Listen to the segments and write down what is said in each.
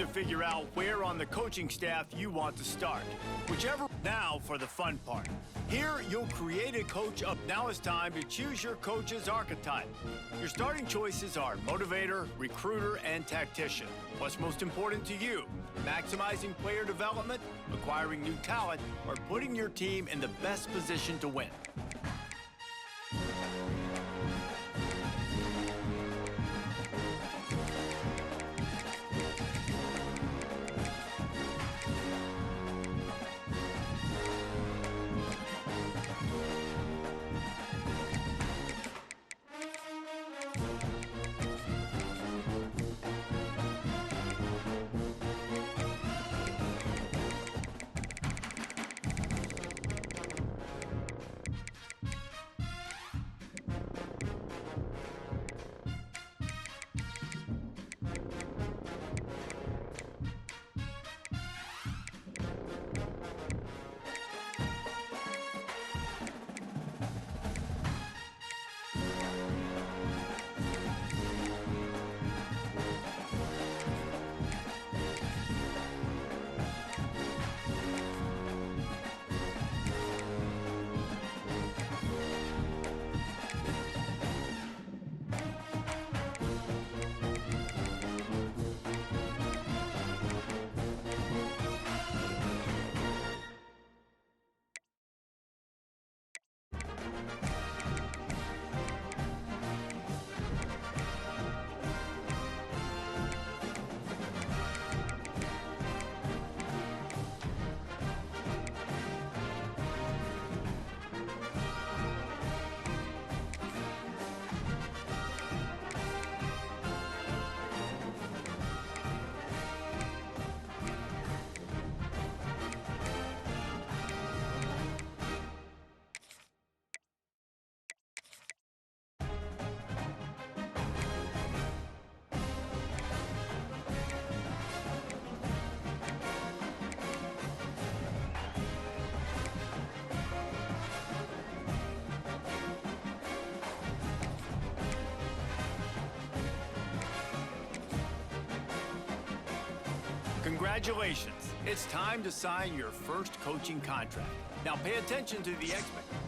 to figure out where on the coaching staff you want to start. Whichever. Now for the fun part. Here, you'll create a coach up. Now it's time to choose your coach's archetype. Your starting choices are motivator, recruiter, and tactician. What's most important to you? Maximizing player development, acquiring new talent, or putting your team in the best position to win? Congratulations. It's time to sign your first coaching contract. Now pay attention to the expectations.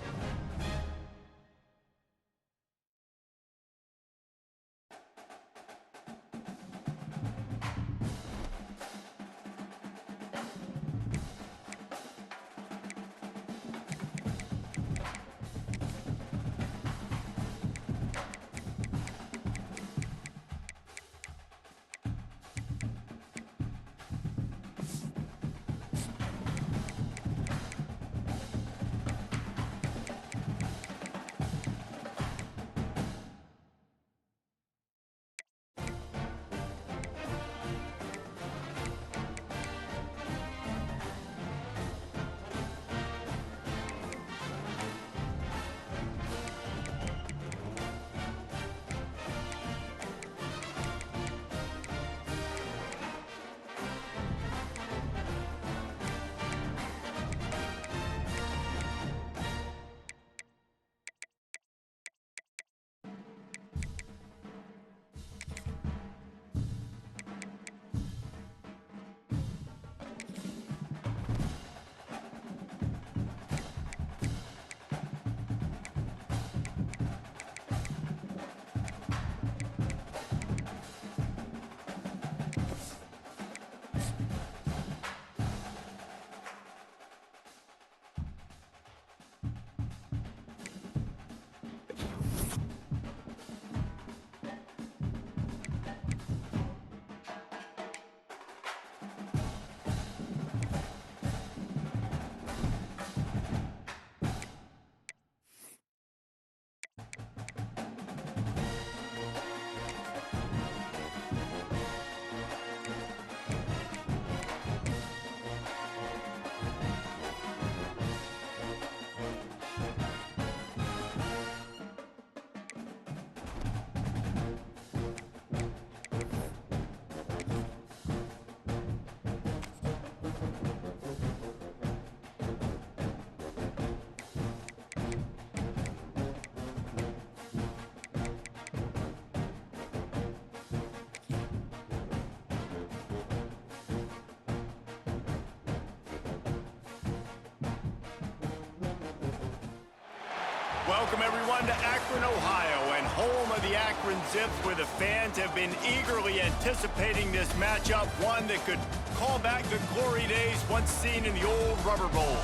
Welcome everyone to Akron, Ohio, and home of the Akron Zips, where the fans have been eagerly anticipating this matchup, one that could call back the glory days once seen in the old Rubber Bowl.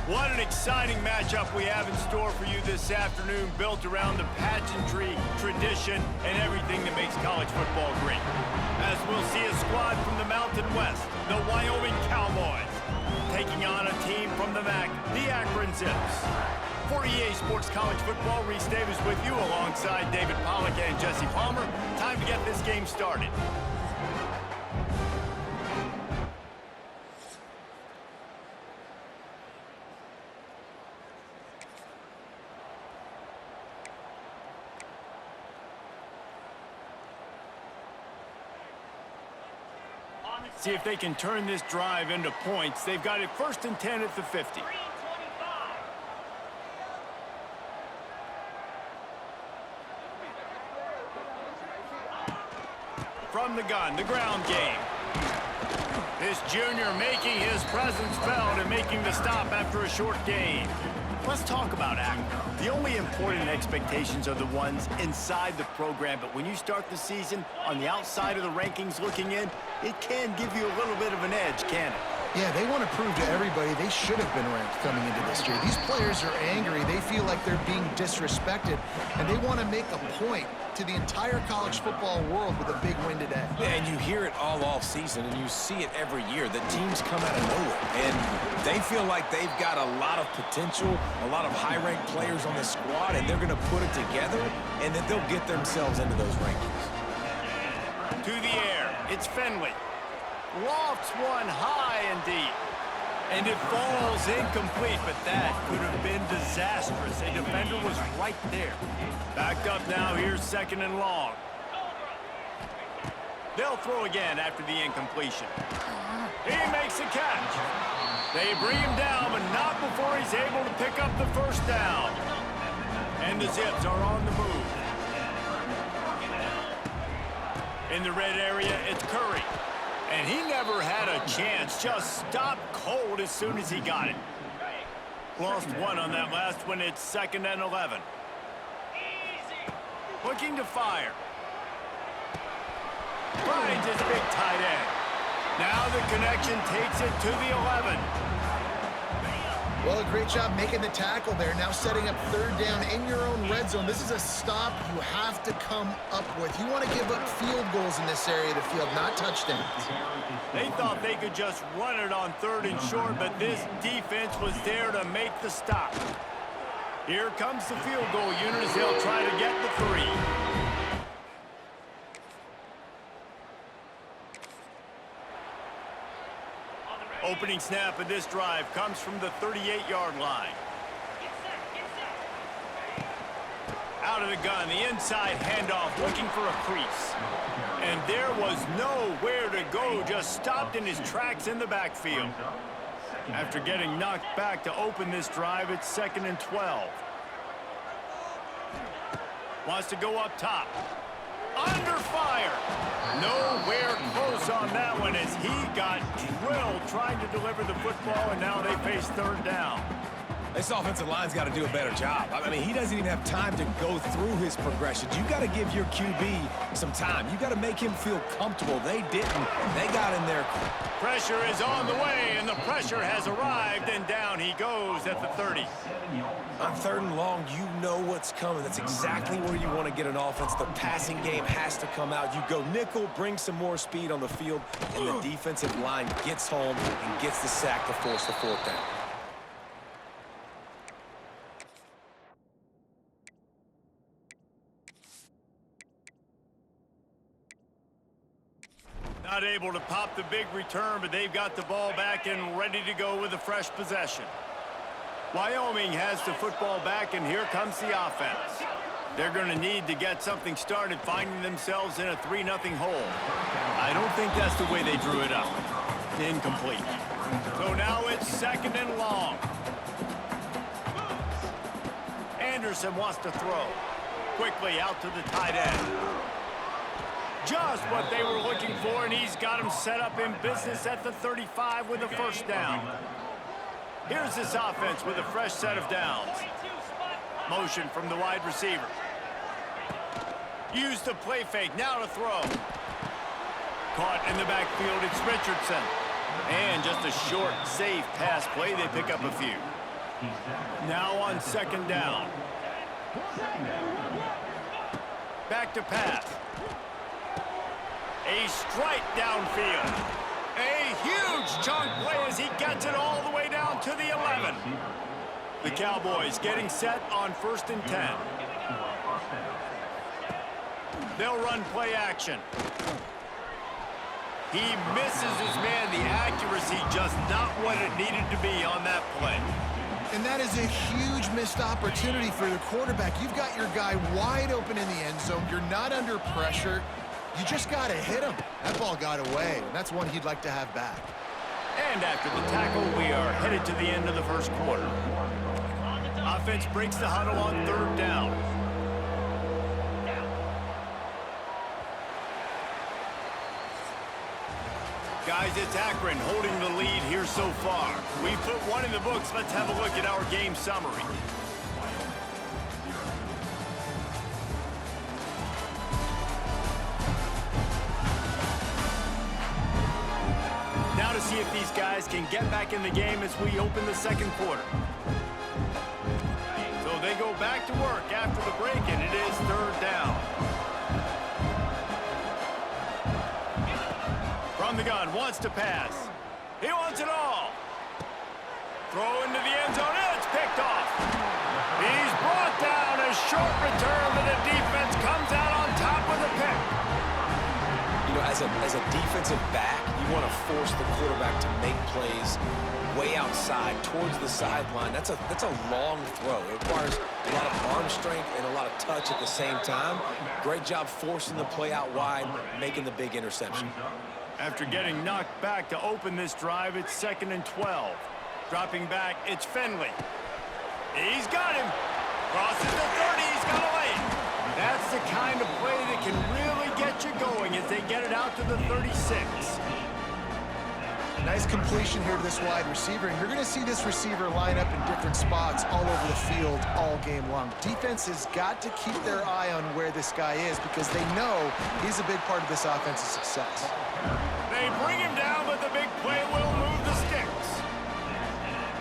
What an exciting matchup we have in store for you this afternoon, built around the pageantry, tradition, and everything that makes college football great. As we'll see a squad from the Mountain West, the Wyoming Cowboys, taking on a team from the MAC, the Akron Zips. For EA Sports College Football, Reese Davis with you alongside David Pollack and Jesse Palmer. Time to get this game started. See if they can turn this drive into points. They've got it 1st and 10 at the 50. From the gun, the ground game. This junior making his presence felt and making the stop after a short gain. Let's talk about Akron. The only important expectations are the ones inside the program, but when you start the season on the outside of the rankings looking in, it can give you a little bit of an edge, can it? Yeah, they want to prove to everybody they should have been ranked coming into this year. These players are angry. They feel like they're being disrespected, and they want to make a point to the entire college football world with a big win today. Yeah, and you hear it all off season, and you see it every year. The teams come out of nowhere, and they feel like they've got a lot of potential, a lot of high-ranked players on the squad, and they're going to put it together, and then they'll get themselves into those rankings. To the air, it's Finley. Lofts one high and deep. And it falls incomplete, but that could have been disastrous. A defender was right there. Backed up now, here's 2nd and long. They'll throw again after the incompletion. He makes a catch. They bring him down, but not before he's able to pick up the 1st down. And the Zips are on the move. In the red area, it's Curry. And he never had a chance, just stopped cold as soon as he got it. Lost one on that last one, it's 2nd and 11. Looking to fire. Finds his big tight end. Now the connection takes it to the 11. Well, a great job making the tackle there. Now setting up 3rd down in your own red zone. This is a stop you have to come up with. You want to give up field goals in this area of the field, not touchdowns. They thought they could just run it on 3rd and short, but this defense was there to make the stop. Here comes the field goal unit as they'll try to get the 3. Opening snap of this drive comes from the 38-yard line. Out of the gun, the inside handoff, looking for a crease. And there was nowhere to go, just stopped in his tracks in the backfield. After getting knocked back to open this drive, it's 2nd and 12. Wants to go up top. Under fire. Nowhere close on that one as he got drilled trying to deliver the football, and now they face 3rd down. This offensive line's got to do a better job. I mean, he doesn't even have time to go through his progressions. You got to give your QB some time. You got to make him feel comfortable. They didn't. They got in there. Pressure is on the way, and the pressure has arrived, and down he goes at the 30. On 3rd and long, you know what's coming. That's exactly where you want to get an offense. The passing game has to come out. You go nickel, bring some more speed on the field, and the defensive line gets home and gets the sack to force the 4th down. Not able to pop the big return, but they've got the ball back and ready to go with a fresh possession. Wyoming has the football back, and here comes the offense. They're going to need to get something started, finding themselves in a 3-0 hole. I don't think that's the way they drew it up. Incomplete. So now it's 2nd and long. Anderson wants to throw. Quickly out to the tight end. Just what they were looking for, and he's got him set up in business at the 35 with a 1st down. Here's this offense with a fresh set of downs. Motion from the wide receiver. Use the play fake, now to throw. Caught in the backfield, it's Richardson. And just a short, safe pass play, they pick up a few. Now on second down. Back to pass. A strike downfield. A huge chunk play as he gets it all the way down to the 11. The Cowboys getting set on 1st and 10. They'll run play action. He misses his man. The accuracy just not what it needed to be on that play. And that is a huge missed opportunity for the quarterback. You've got your guy wide open in the end zone. You're not under pressure. You just got to hit him. That ball got away, and that's one he'd like to have back. And after the tackle, we are headed to the end of the first quarter. Offense breaks the huddle on 3rd down. Guys, it's Akron holding the lead here so far. We've put one in the books. Let's have a look at our game summary. Now to see if these guys can get back in the game as we open the second quarter. So they go back to work after the break, and it is 3rd down. From the gun, wants to pass. He wants it all. Throw into the end zone, and it's picked off. He's brought down. A short return, but the defense comes out on top with a pick. You know, as a defensive back, you want to force the quarterback to make plays way outside towards the sideline. That's a long throw. It requires a lot of arm strength and a lot of touch at the same time. Great job forcing the play out wide, making the big interception. After getting knocked back to open this drive, it's 2nd and 12. Dropping back, it's Finley. He's got him. Crosses the 30, he's got a lane. That's the kind of play that can really get you going as they get it out to the 36. Nice completion here to this wide receiver, and you're going to see this receiver line up in different spots all over the field all game long. Defense has got to keep their eye on where this guy is because they know he's a big part of this offense's success. They bring him down, but the big play will move the sticks.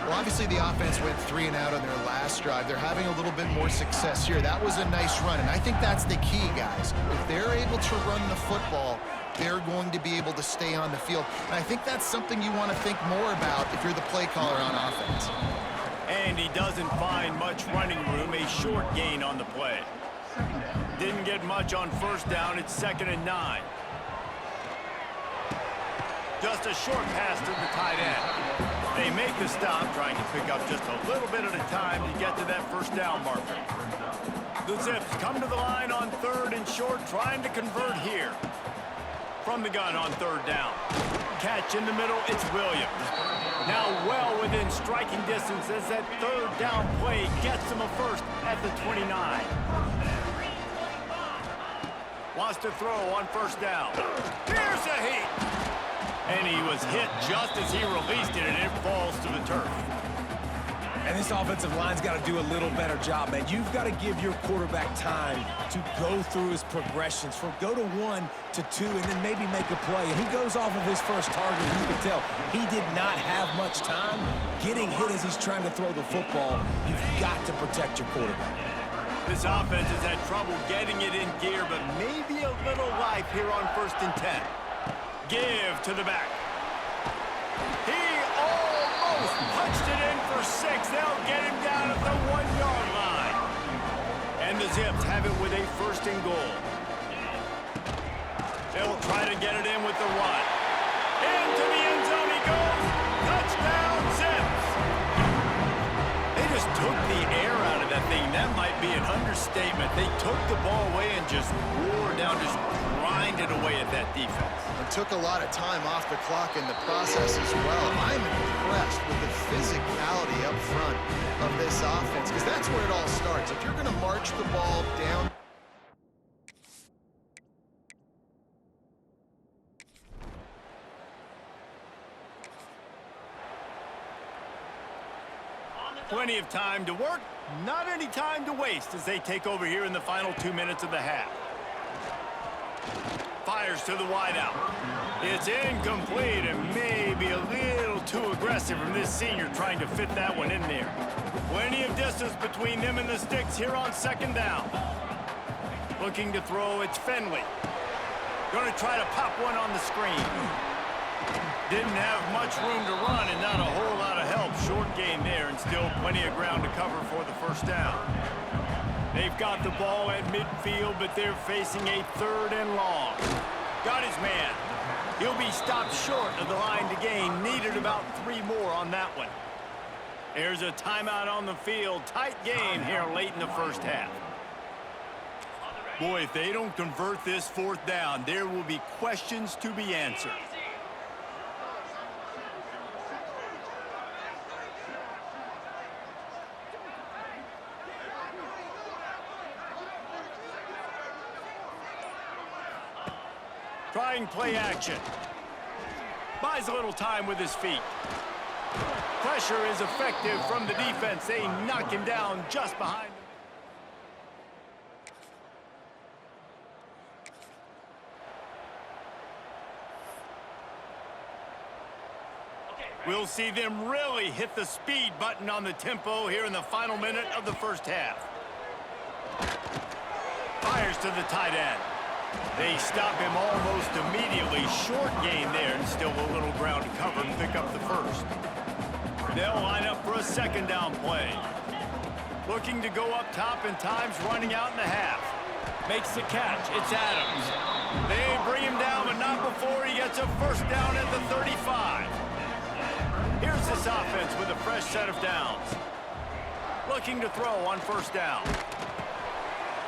Well, obviously the offense went 3 and out on their last drive. They're having a little bit more success here. That was a nice run, and I think that's the key, guys. If they're able to run the football, they're going to be able to stay on the field. And I think that's something you want to think more about if you're the play caller on offense. And he doesn't find much running room, a short gain on the play. Didn't get much on 1st down, it's 2nd and 9. Just a short pass to the tight end. They make the stop, trying to pick up just a little bit at a time to get to that 1st down marker. The Zips come to the line on 3rd and short, trying to convert here. From the gun on 3rd down. Catch in the middle, it's Williams. Now well within striking distance as that 3rd down play gets him a first at the 29. Wants to throw on 1st down. Here's a heat. And he was hit just as he released it, and it falls to the turf. And this offensive line's got to do a little better job, man. You've got to give your quarterback time to go through his progressions, from go to 1 to 2, and then maybe make a play. And he goes off of his first target, and you can tell he did not have much time getting hit as he's trying to throw the football. You've got to protect your quarterback. This offense has had trouble getting it in gear, but maybe a little life here on 1st and 10. Give to the back. He almost punched it in for 6. They'll get him down at the 1-yard line. And the Zips have it with a 1st and goal. They'll try to get it in with the run. Into the end zone he goes. Touchdown, Zips. They just took the air out of that thing. That might be an understatement. They took the ball away and just wore down, just grinded away at that defense. It took a lot of time off the clock in the process as well. I'm impressed with the physicality up front of this offense because that's where it all starts. If you're going to march the ball down. Plenty of time to work, not any time to waste as they take over here in the final 2 minutes of the half. Fires to the wideout. It's incomplete and maybe a little too aggressive from this senior trying to fit that one in there. Plenty of distance between them and the sticks here on second down. Looking to throw, it's Finley. Going to try to pop one on the screen. Didn't have much room to run and not a whole lot of help. Short gain there and still plenty of ground to cover for the first down. They've got the ball at midfield, but they're facing a 3rd and long. Got his man. He'll be stopped short of the line to gain. Needed about 3 more on that one. There's a timeout on the field. Tight game here late in the first half. Boy, if they don't convert this 4th down, there will be questions to be answered. Trying play action. Buys a little time with his feet. Pressure is effective from the defense. They knock him down just behind. We'll see them really hit the speed button on the tempo here in the final minute of the first half. Fires to the tight end. They stop him almost immediately. Short gain there and still a little ground to cover and pick up the first. They'll line up for a second down play. Looking to go up top and time's running out in the half. Makes the catch. It's Adams. They bring him down, but not before he gets a first down at the 35. Here's this offense with a fresh set of downs. Looking to throw on first down.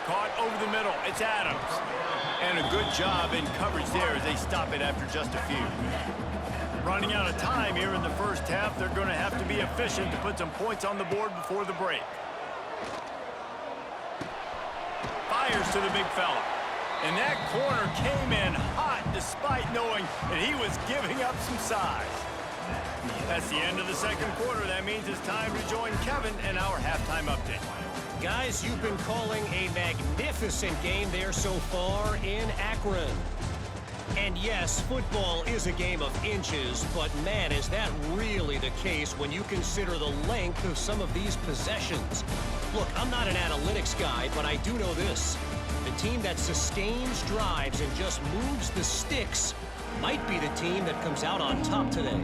Caught over the middle. It's Adams. And a good job in coverage there as they stop it after just a few. Running out of time here in the first half. They're going to have to be efficient to put some points on the board before the break. Fires to the big fella. And that corner came in hot despite knowing that he was giving up some size. That's the end of the second quarter. That means it's time to join Kevin and our halftime update. Guys, you've been calling a magnificent game there so far in Akron. And yes, football is a game of inches, but man, is that really the case when you consider the length of some of these possessions. Look, I'm not an analytics guy, but I do know this. The team that sustains drives and just moves the sticks might be the team that comes out on top today.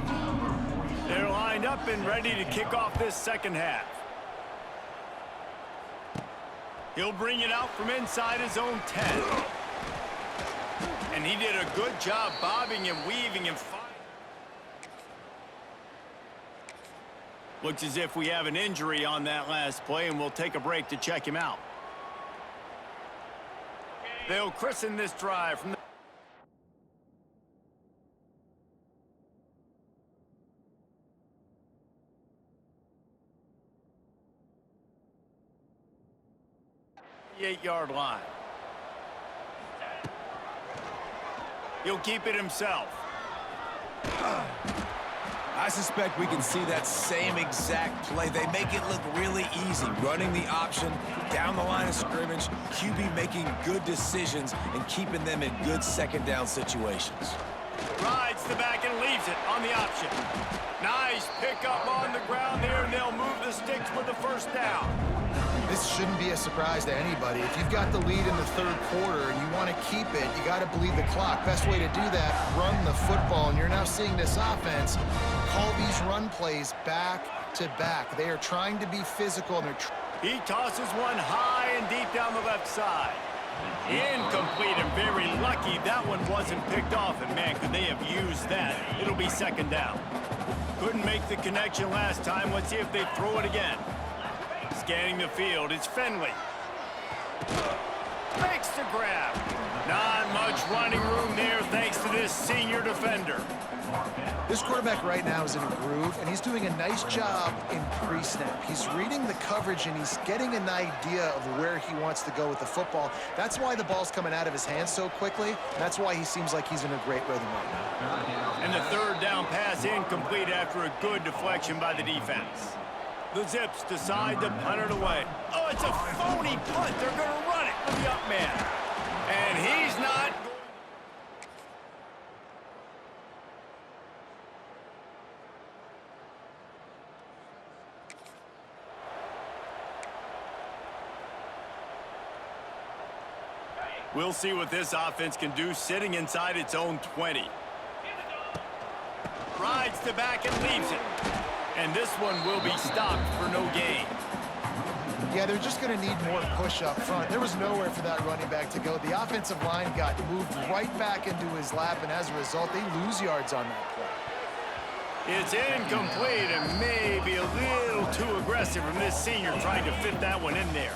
They're lined up and ready to kick off this second half. He'll bring it out from inside his own 10. And he did a good job bobbing and weaving and fighting. Looks as if we have an injury on that last play, and we'll take a break to check him out. They'll christen this drive from the 8-yard line. He'll keep it himself. I suspect we can see that same exact play. They make it look really easy, running the option down the line of scrimmage, QB making good decisions and keeping them in good second down situations. Rides the back and leaves it on the option. Nice pickup on the ground there, and they'll move the sticks with the first down. This shouldn't be a surprise to anybody. If you've got the lead in the third quarter and you want to keep it, you got to bleed the clock. Best way to do that, run the football. And you're now seeing this offense call these run plays back to back. They are trying to be physical. And he tosses one high and deep down the left side. Incomplete, and very lucky that one wasn't picked off. And man, could they have used that. It'll be second down. Couldn't make the connection last time. Let's see if they throw it again. Scanning the field, it's Finley. Makes the grab. Not much running room there thanks to this senior defender. This quarterback right now is in a groove, and he's doing a nice job in pre-snap. He's reading the coverage, and he's getting an idea of where he wants to go with the football. That's why the ball's coming out of his hands so quickly. That's why he seems like he's in a great rhythm right now. And the third down pass incomplete after a good deflection by the defense. The Zips decide to punt it away. Oh, it's a phony punt. They're going to run it with the up man. And he's not. We'll see what this offense can do sitting inside its own 20. Rides the back and leaves it. And this one will be stopped for no gain. Yeah, they're just going to need more push up front. There was nowhere for that running back to go. The offensive line got moved right back into his lap, and as a result, they lose yards on that play. It's incomplete and maybe a little too aggressive from this senior trying to fit that one in there.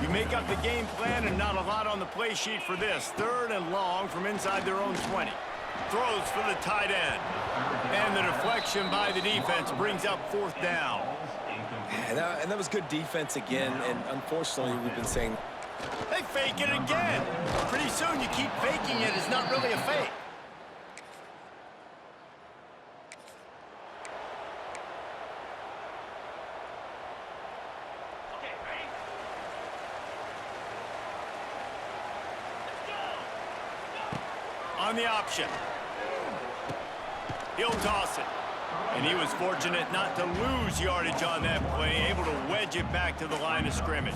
You make up the game plan and not a lot on the play sheet for this. 3rd and long from inside their own 20. Throws for the tight end. And the deflection by the defense brings up 4th down. And that was good defense again, and unfortunately we've been saying they fake it again. Pretty soon you keep faking it. It's not really a fake. On the option. He'll toss it. And he was fortunate not to lose yardage on that play, able to wedge it back to the line of scrimmage.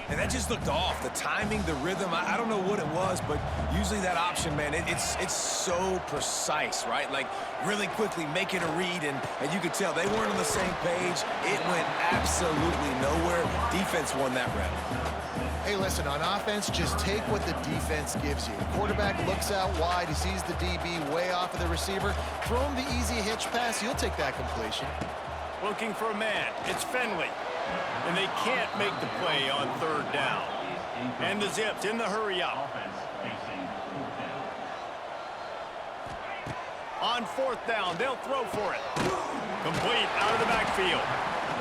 And that just looked off. The timing, the rhythm, I don't know what it was, but usually that option, man, it's so precise, right? Like, really quickly making a read, and you could tell they weren't on the same page. It went absolutely nowhere. Defense won that rep. Hey, listen, on offense, just take what the defense gives you. Quarterback looks out wide. He sees the DB way off of the receiver. Throw him the easy hitch pass. You'll take that completion. Looking for a man. It's Finley. And they can't make the play on 3rd down. And the Zips in the hurry up. On 4th down, they'll throw for it. Complete out of the backfield.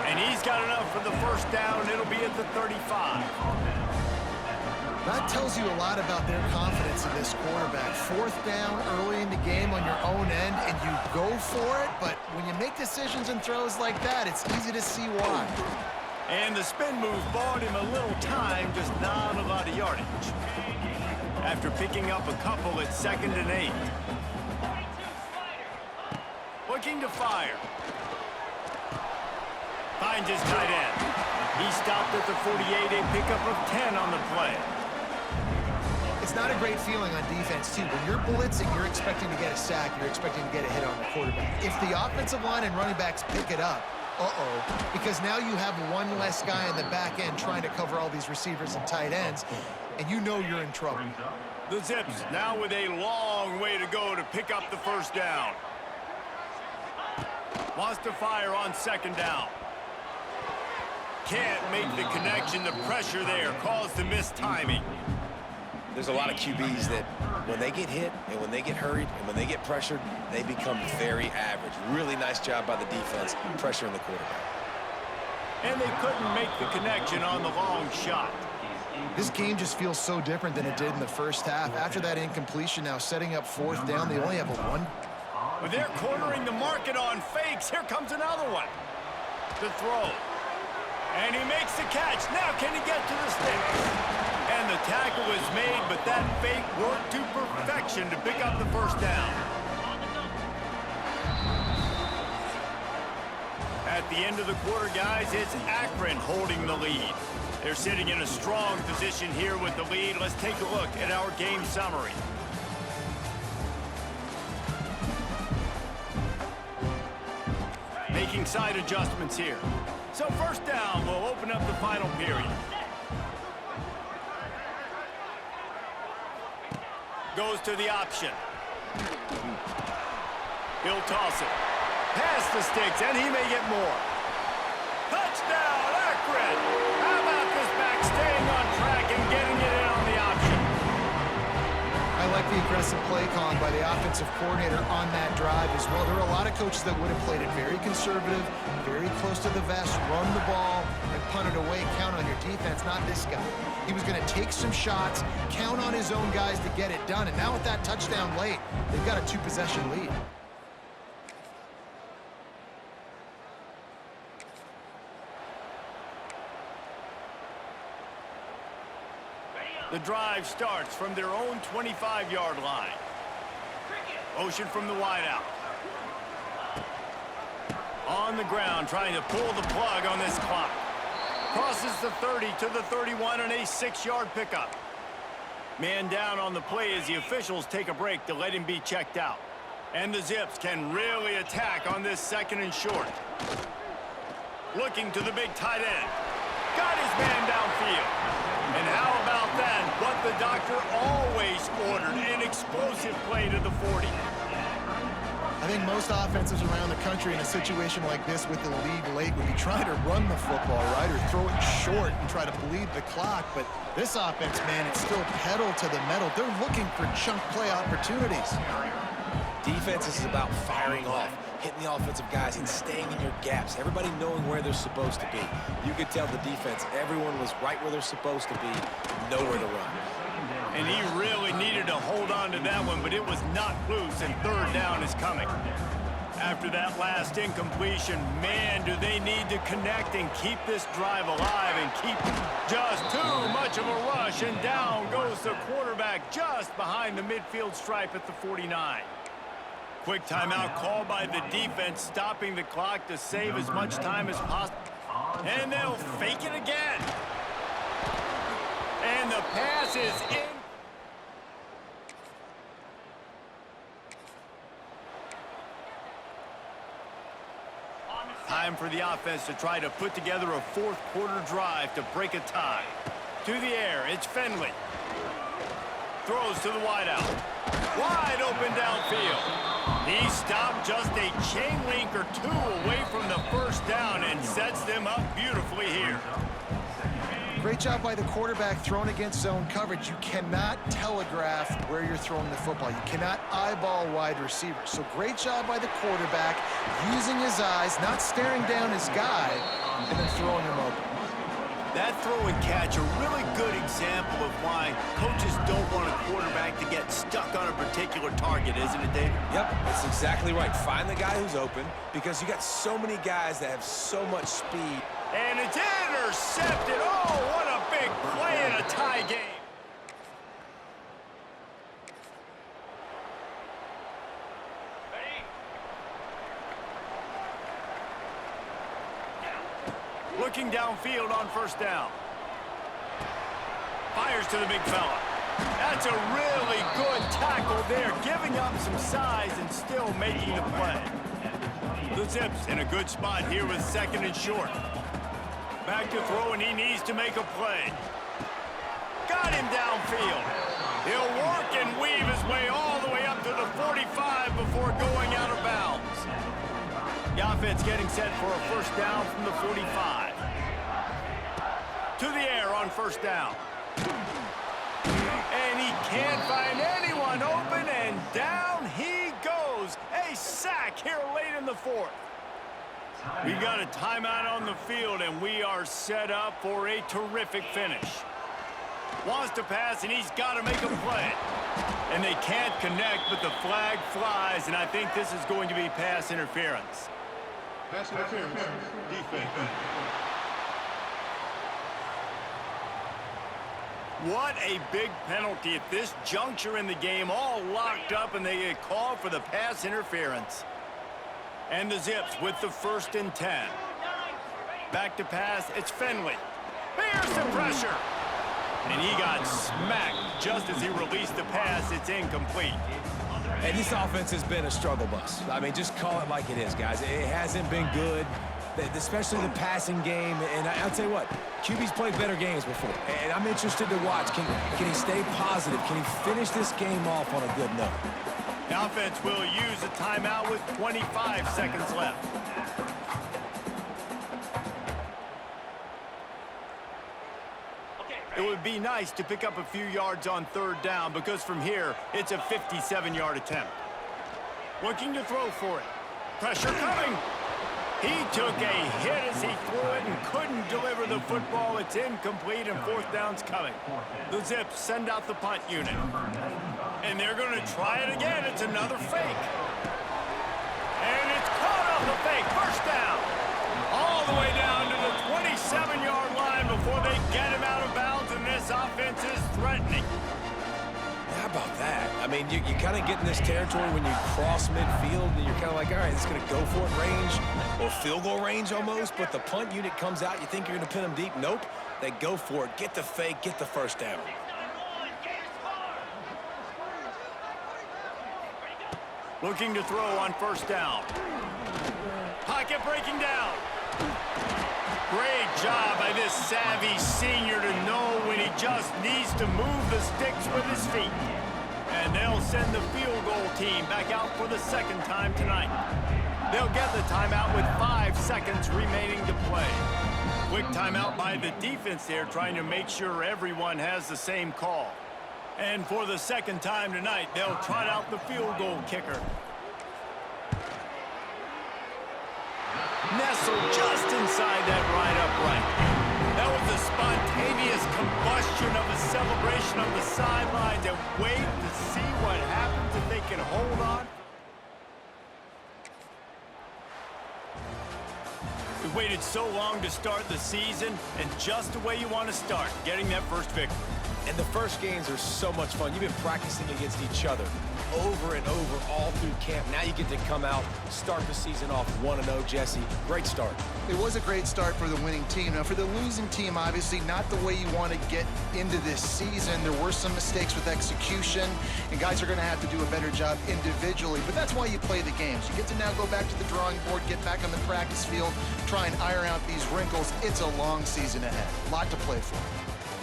And he's got enough for the 1st down. It'll be at the 35. That tells you a lot about their confidence in this quarterback. 4th down early in the game on your own end, and you go for it, but when you make decisions and throws like that, it's easy to see why. And the spin move bought him a little time, just not a lot of yardage. After picking up a couple at 2nd and 8. Looking to fire. Finds his tight end. He stopped at the 48, a pickup of 10 on the play. It's not a great feeling on defense, too. When you're blitzing, you're expecting to get a sack. You're expecting to get a hit on the quarterback. If the offensive line and running backs pick it up, because now you have one less guy in the back end trying to cover all these receivers and tight ends, and you know you're in trouble. The Zips now with a long way to go to pick up the 1st down. Wants to fire on 2nd down. Can't make the connection. The pressure there caused the missed timing. There's a lot of QBs that when they get hit and when they get hurried and when they get pressured, they become very average. Really nice job by the defense pressuring the quarterback. And they couldn't make the connection on the long shot. This game just feels so different than it did in the 1st half. After that incompletion, now setting up 4th down, they only have a 1. But they're cornering the market on fakes. Here comes another one. To throw. And he makes the catch. Now can he get to the sticks? And the tackle was made, but that fake worked to perfection to pick up the 1st down. At the end of the quarter, guys, it's Akron holding the lead. They're sitting in a strong position here with the lead. Let's take a look at our game summary. Making side adjustments here. So 1st down will open up the final period. Goes to the option. He'll toss it. Past the sticks, and he may get more. Touchdown, Akron! How about this back staying on track and getting it in on the option? I like the aggressive play calling by the offensive coordinator on that drive as well. There are a lot of coaches that would have played it very conservative, very close to the vest, run the ball, and punt it away, count on your defense, not this guy. He was going to take some shots, count on his own guys to get it done, and now with that touchdown late, they've got a 2-possession lead. The drive starts from their own 25-yard line. Motion from the wideout. On the ground, trying to pull the plug on this clock. Crosses the 30 to the 31 on a 6-yard pickup. Man down on the play as the officials take a break to let him be checked out. And the Zips can really attack on this 2nd and short. Looking to the big tight end. Got his man downfield. And how about that? What the doctor always ordered, an explosive play to the 40. I think most offenses around the country in a situation like this with the lead late would be trying to run the football, right, or throw it short and try to bleed the clock. But this offense, man, it's still pedal to the metal. They're looking for chunk play opportunities. Defense is about firing off, hitting the offensive guys and staying in your gaps. Everybody knowing where they're supposed to be. You could tell the defense, everyone was right where they're supposed to be, nowhere to run. And he really needed to hold on to that one, but it was knocked loose, and 3rd down is coming. After that last incompletion, man, do they need to connect and keep this drive alive and keep just too much of a rush, and down goes the quarterback just behind the midfield stripe at the 49. Quick timeout called by the defense, stopping the clock to save as much time as possible. And they'll fake it again. And the pass is in. Time for the offense to try to put together a 4th quarter drive to break a tie. To the air, it's Finley. Throws to the wideout. Wide open downfield. He stopped just a chain link or 2 away from the 1st down and sets them up beautifully here. Great job by the quarterback throwing against zone coverage. You cannot telegraph where you're throwing the football. You cannot eyeball wide receivers. So great job by the quarterback using his eyes, not staring down his guy, and then throwing him open. That throw and catch, a really good example of why coaches don't want a quarterback to get stuck on a particular target, isn't it, David? Yep, that's exactly right. Find the guy who's open because you got so many guys that have so much speed. And it's intercepted. Oh, what a big play in a tie game. Looking downfield on 1st down. Fires to the big fella. That's a really good tackle there, giving up some size and still making the play. The Zips in a good spot here with 2nd and short. Back to throw, and he needs to make a play. Got him downfield. He'll work and weave his way all the way up to the 45 before going out of bounds. The offense getting set for a 1st down from the 45. To the air on 1st down. And he can't find anyone open, and down he goes. A sack here late in the 4th. We've got a timeout on the field, and we are set up for a terrific finish. Wants to pass, and he's got to make a play. And they can't connect, but the flag flies, and I think this is going to be pass interference. Pass interference, defense. What a big penalty at this juncture in the game, all locked up, and they get called for the pass interference. And the Zips with the 1st and 10. Back to pass, it's Finley. Here's the pressure. And he got smacked just as he released the pass. It's incomplete. And this offense has been a struggle bus. I mean, just call it like it is, guys. It hasn't been good, especially the passing game. And I'll tell you what, QB's played better games before. And I'm interested to watch. Can he stay positive? Can he finish this game off on a good note? The offense will use a timeout with 25 seconds left. It would be nice to pick up a few yards on 3rd down because from here, it's a 57-yard attempt. Looking to throw for it. Pressure coming. He took a hit as he threw it and couldn't deliver the football. It's incomplete, and 4th down's coming. The Zips send out the punt unit. And they're going to try it again. It's another fake. And it's caught off the fake. 1st down. All the way down to the 27-yard line before they get him out of bounds, and this offense is threatening. How about that? I mean, you kind of get in this territory when you cross midfield, and you're kind of like, all right, it's going to go for it range or field goal range almost, but the punt unit comes out. You think you're going to pin them deep. Nope. They go for it, get the fake, get the first down. Looking to throw on first down. Pocket breaking down. Great job by this savvy senior to know when he just needs to move the sticks with his feet. And they'll send the field goal team back out for the second time tonight. They'll get the timeout with 5 seconds remaining to play. Quick timeout by the defense there, trying to make sure everyone has the same call. And for the second time tonight, they'll trot out the field goal kicker. Nestled just inside that right upright. That was a spontaneous combustion of a celebration on the sidelines, and wait to see what happens if they can hold on. We waited so long to start the season, and just the way you want to start, getting that first victory. And the first games are so much fun. You've been practicing against each other over and over all through camp. Now you get to come out, start the season off 1-0, Jesse. Great start. It was a great start for the winning team. Now, for the losing team, obviously not the way you want to get into this season. There were some mistakes with execution, and guys are going to have to do a better job individually. But that's why you play the games. You get to now go back to the drawing board, get back on the practice field, try and iron out these wrinkles. It's a long season ahead. A lot to play for.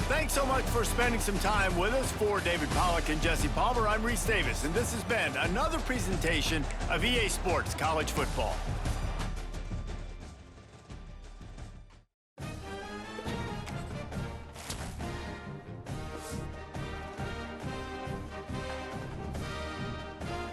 Thanks so much for spending some time with us. For David Pollack and Jesse Palmer, I'm Reese Davis, and this has been another presentation of EA Sports College Football.